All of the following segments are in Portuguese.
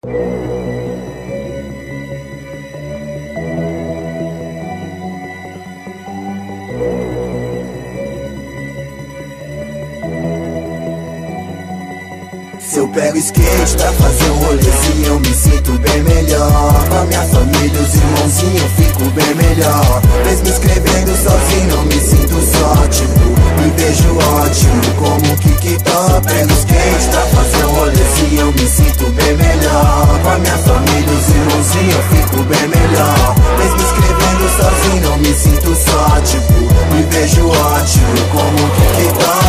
Se eu pego skate pra fazer um rolezinho, eu me sinto bem melhor. Com a minha família, os irmãozinhos, eu fico bem melhor. Mesmo escrevendo sozinho, eu me sinto só, tipo, me vejo ótimo como Kikitó. Pego skate pra fazer um rolezinho, eu me sinto bem melhor. Com a minha família, os irmãozinhos, eu fico bem melhor. Mesmo escrevendo sozinho, eu me sinto só, tipo, me vejo ótimo como Kikitó.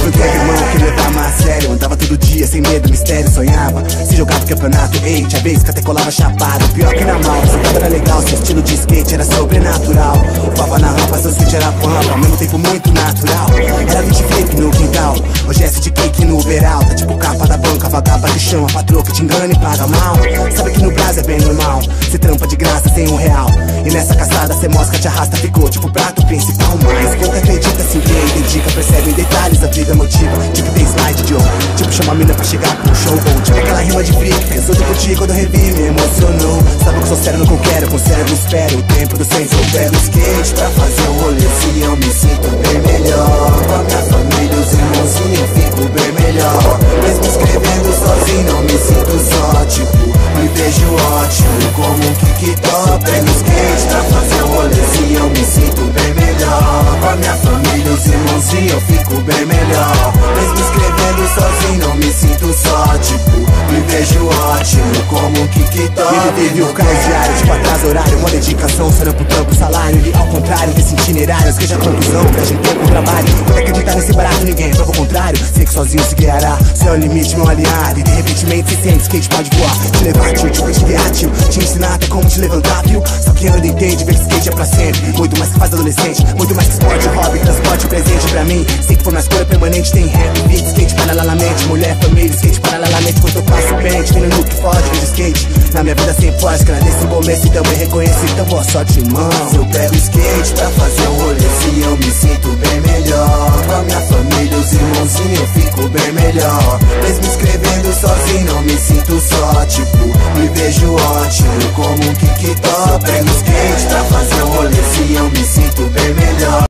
Eu tenho irmão que levava a sério, andava todo dia sem medo, mistério, sonhava. Se jogava campeonato, ei, tinha vez que até colava chapado. Pior que na mal, você tava legal, seu estilo de skate era sobrenatural. Voava na rampa, seu switch era pampa, ao mesmo tempo muito natural. Era 20 flip no quintal, hoje é de cake no overall. Tá tipo capa da banca, vagaba do chão, a patroa que te engana e paga mal. Sabe que no Brasil é bem normal, cê trampa de graça sem R$1. E nessa caçada cê mosca, te arrasta, ficou tipo prato principal. Mas pouco acredita, se vê, identifica, percebe em detalhes, a vida motiva. Tipo tem slide de ouro, tipo chama a mina pra chegar pro show bom. Tipo aquela rima de freak, pensou de curtir quando eu revi, me emocionou. Sabe que eu sou sério no que eu quero, conservo, espero o tempo do senso. Eu pego skate pra fazer um rolezinho, eu me sinto bem melhor. Com a minha família, os irmãozinhos, eu fico bem melhor. Mesmo escrevendo sozinho, eu me sinto só, tipo, me vejo ótimo como Kikitó. Pego skate pra fazer um rolezinho, eu me sinto bem melhor. Com a minha família, os irmãozinhos, eu fico bem melhor. Mesmo escrevendo sozinho, eu me sinto só, tipo, me vejo ótimo como Kikitó. Ele teve o caos diário, tipo atrás horário, uma dedicação, será pro trampo, salário. Ele ao contrário desse itinerário, esqueja a conclusão, viagem tempo, trabalho. Quando acreditar nesse barato, ninguém prova o contrário. Sei que sozinho se guiará, céu é o limite, meu aliado. E de repente se sente, skate pode voar. Te levar, tio, tipo te guiar, tio. Te ensinar até como te levantar, viu? Só que anda entende, vê que skate é pra sempre. Muito mais que faz adolescente, muito mais que esporte, hobby, transporte, presente pra mim. Sei que for na escolha permanente, tem rap, beat, skate paralelamente. Mulher, família, skate paralelamente. Quando eu passo pente, vindo no que fode, vejo skate. Na minha vida sem forte, que agradeço o começo e também reconheço. Então boa sorte, irmão. Se eu pego skate pra fazer um rolezinho, eu me sinto bem melhor. Com a minha família, os irmãozinhos, eu fico bem melhor. Mesmo escrevendo sozinho, eu me sinto só, tipo, me vejo ótimo como Kikitó. Pego skate pra fazer um rolezinho, eu me sinto bem melhor.